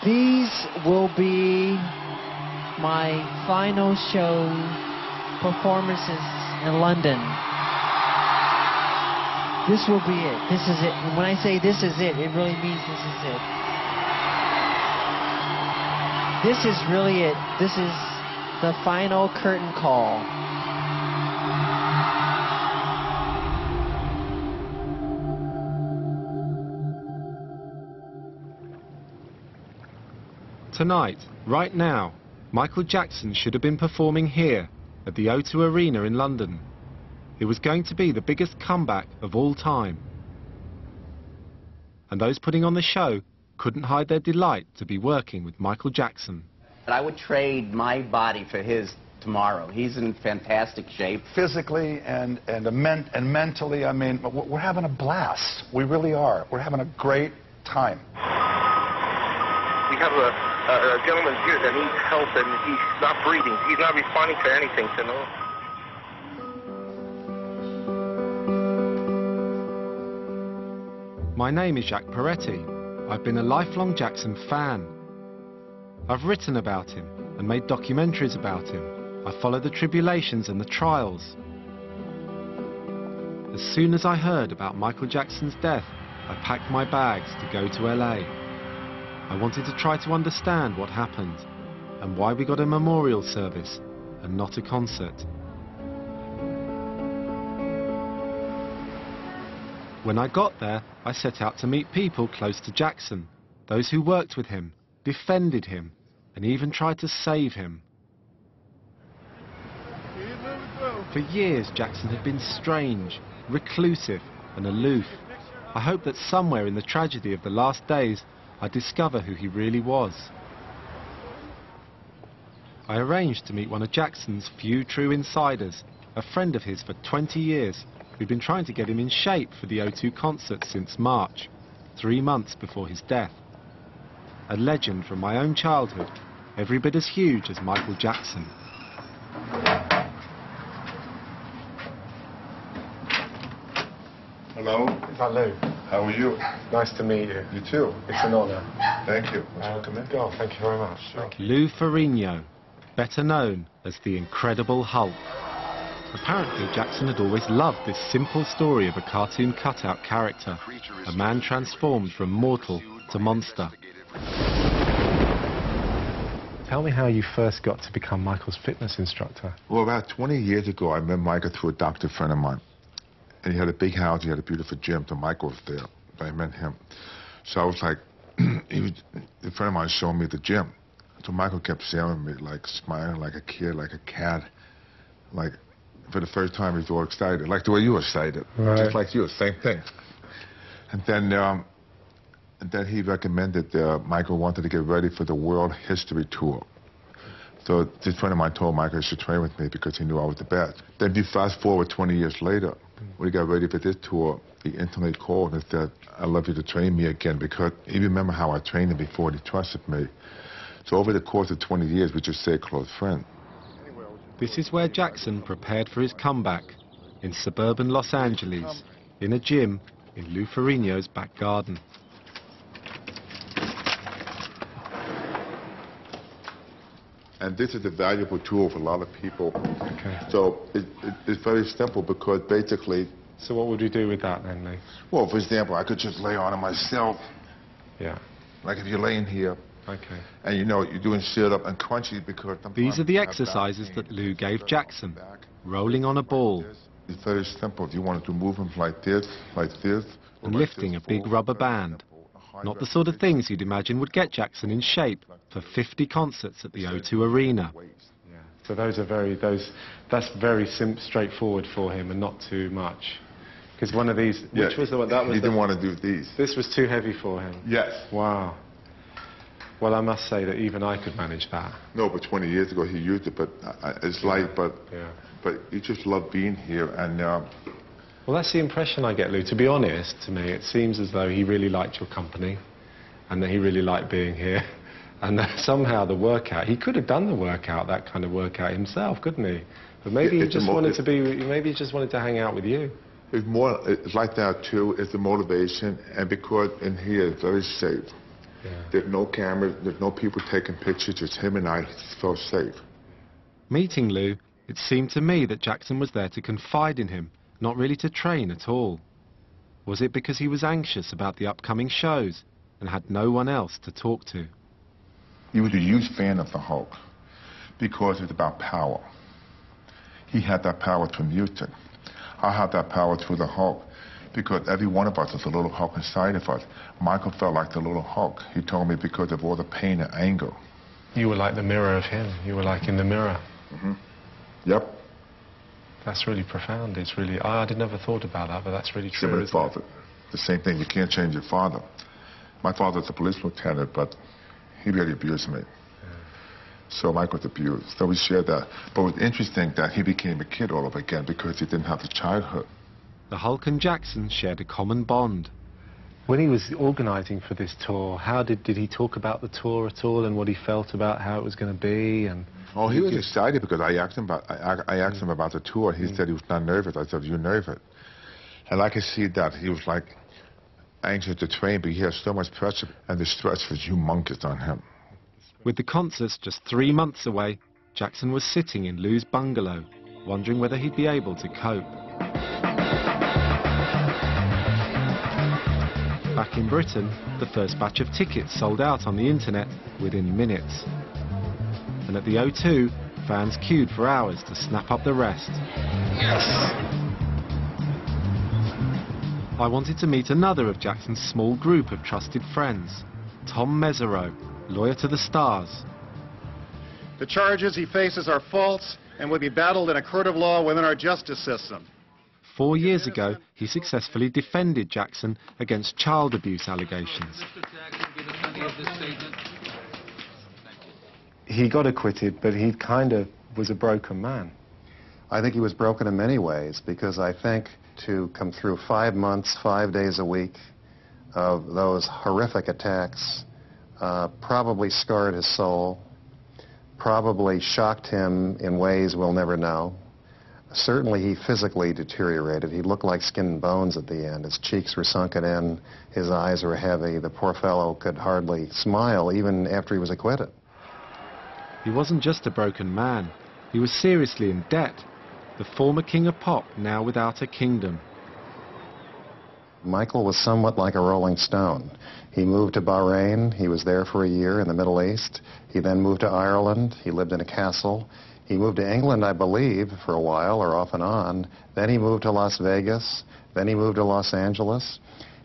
These will be my final show performances in London. This will be it. This is it. And when I say this is it, it really means this is it. This is really it. This is the final curtain call. Tonight, right now, Michael Jackson should have been performing here at the O2 Arena in London. It was going to be the biggest comeback of all time. And those putting on the show couldn't hide their delight to be working with Michael Jackson. I would trade my body for his tomorrow. He's in fantastic shape. Physically and mentally, I mean, we're having a blast. We really are. We're having a great time. We have a gentleman here that needs help, and he's not breathing. He's not responding to anything, you know. My name is Jacques Peretti. I've been a lifelong Jackson fan. I've written about him and made documentaries about him. I follow the tribulations and the trials. As soon as I heard about Michael Jackson's death, I packed my bags to go to LA. I wanted to try to understand what happened and why we got a memorial service and not a concert. When I got there, I set out to meet people close to Jackson, those who worked with him, defended him, and even tried to save him. For years, Jackson had been strange, reclusive, and aloof. I hoped that somewhere in the tragedy of the last days, I'd discover who he really was. I arranged to meet one of Jackson's few true insiders, a friend of his for 20 years, who'd been trying to get him in shape for the O2 concert since March, 3 months before his death. A legend from my own childhood, every bit as huge as Michael Jackson. Hello. Is that Lou? How are you? Nice to meet you. You too. It's an honour. Thank you. Welcome in. Oh, thank you very much. Thank you. Lou Ferrigno, better known as the Incredible Hulk. Apparently, Jackson had always loved this simple story of a cartoon cutout character, a man transformed from mortal to monster. Tell me how you first got to become Michael's fitness instructor. Well, about 20 years ago, I met Michael through a doctor friend of mine. And he had a big house, he had a beautiful gym, so Michael was there. I met him. So I was like, a friend of mine showed me the gym. So Michael kept staring at me, like smiling like a kid, like a cat. Like, for the first time, he was all excited, like the way you were excited. Right. Just like you, same thing. And then he recommended Michael wanted to get ready for the World History Tour. So this friend of mine told Michael he should train with me because he knew I was the best. Then you fast forward 20 years later, when he got ready for this tour, he instantly called and said, I'd love you to train me again, because he remembered how I trained him before and he trusted me. So over the course of 20 years, we just stayed close friends. This is where Jackson prepared for his comeback, in suburban Los Angeles, in a gym in Lou Ferrigno's back garden. And this is a valuable tool for a lot of people. Okay. So it's very simple because basically... So what would you do with that then, Lou? Well, for example, I could just lay on it myself. Yeah. Like if you're laying here, Okay. and you know, you're doing sit-up and crunchy because... These are the exercises that Lou gave Jackson, rolling on a ball, It's very simple. You want to move them like this, or and like lifting a this big forward, rubber for band. example. A high Not the sort of things you'd imagine would get Jackson in shape for 50 concerts at the O2 Arena. Yeah. So those are that's very straightforward for him and not too much. Because one of these, Yeah, which was the one, that was he didn't want to do these. This was too heavy for him. Yes. Wow. Well, I must say that even I could manage that. No, but 20 years ago he used it, but it's light, but Yeah. he just loved being here, and Well, that's the impression I get, Lou. To be honest, to me, it seems as though he really liked your company and that he really liked being here. And that somehow the workout, he could have done the workout, that kind of workout himself, couldn't he? But maybe he just wanted to be, maybe he just wanted to hang out with you. it's like that too. It's the motivation, and because in here it's very safe. There's no cameras, there's no people taking pictures, just him and I felt safe. Meeting Lou, it seemed to me that Jackson was there to confide in him, not really to train at all. Was it because he was anxious about the upcoming shows and had no one else to talk to? He was a huge fan of the Hulk because it's about power. He had that power through music. I have that power through the Hulk because every one of us is a little Hulk inside of us. Michael felt like the little Hulk. He told me because of all the pain and anger. You were like the mirror of him. You were like in the mirror. Mm-hmm. Yep. That's really profound. It's really, I'd never thought about that, but that's really true. Similar father. The same thing, you can't change your father. My father's a police lieutenant, but he really abused me. So Mike was abused. So we shared that. But it was interesting that he became a kid all over again because he didn't have the childhood. The Hulk and Jackson shared a common bond. When he was organising for this tour, how did he talk about the tour at all and what he felt about how it was going to be? And oh, he was excited because I asked him about the tour. He said he was not nervous. I said, "You nervous?" And I could see that he was like anxious to train, but he had so much pressure, and the stress was humongous on him. With the concerts just 3 months away, Jackson was sitting in Lou's bungalow, wondering whether he'd be able to cope. Back in Britain, the first batch of tickets sold out on the internet within minutes. And at the O2, fans queued for hours to snap up the rest. Yes! I wanted to meet another of Jackson's small group of trusted friends, Tom Mesereau, lawyer to the stars. The charges he faces are false and will be battled in a court of law within our justice system. 4 years ago, he successfully defended Jackson against child abuse allegations. He got acquitted, but he kind of was a broken man. I think he was broken in many ways because I think to come through 5 months, 5 days a week of those horrific attacks probably scarred his soul, probably shocked him in ways we'll never know. Certainly he physically deteriorated. He looked like skin and bones at the end. His cheeks were sunken in, his eyes were heavy. The poor fellow could hardly smile even after he was acquitted. He wasn't just a broken man. He was seriously in debt. The former king of pop, now without a kingdom. Michael was somewhat like a rolling stone. He moved to Bahrain. He was there for a year in the Middle East. He then moved to Ireland. He lived in a castle. He moved to England, I believe, for a while, or off and on. Then he moved to Las Vegas. Then he moved to Los Angeles.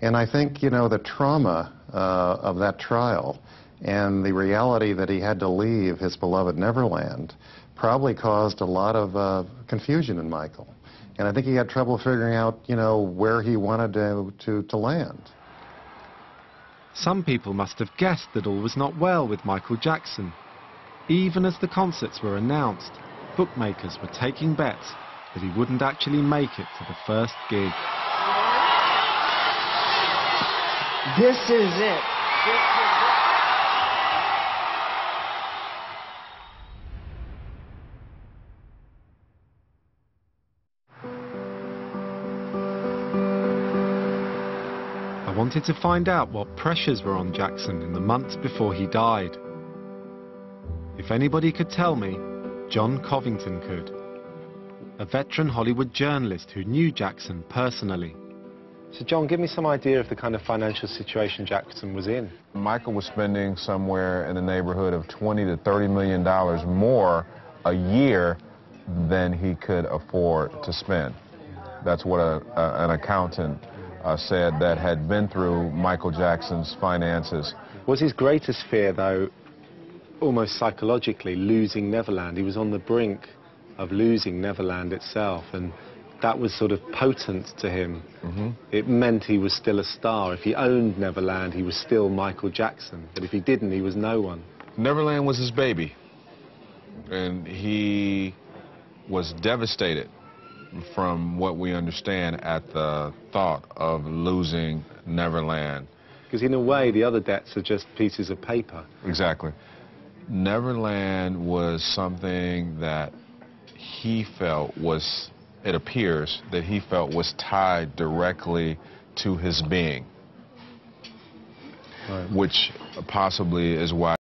And I think, you know, the trauma of that trial and the reality that he had to leave his beloved Neverland probably caused a lot of confusion in Michael. And I think he had trouble figuring out, you know, where he wanted to land. Some people must have guessed that all was not well with Michael Jackson. Even as the concerts were announced, bookmakers were taking bets that he wouldn't actually make it to the first gig. This is it. I wanted to find out what pressures were on Jackson in the months before he died. If anybody could tell me, John Covington could. A veteran Hollywood journalist who knew Jackson personally. So John, give me some idea of the kind of financial situation Jackson was in. Michael was spending somewhere in the neighborhood of $20 to $30 million more a year than he could afford to spend. That's what an accountant said that had been through Michael Jackson's finances. Was his greatest fear, though, almost psychologically, losing Neverland? He was on the brink of losing Neverland itself, and that was sort of potent to him. Mm-hmm. It meant he was still a star. If he owned Neverland, he was still Michael Jackson, but if he didn't, he was no one. Neverland was his baby, and he was devastated from what we understand at the thought of losing Neverland. Because in a way, the other debts are just pieces of paper. Exactly. Neverland was something that he felt was, it appears, that he felt was tied directly to his being. Right. Which possibly is why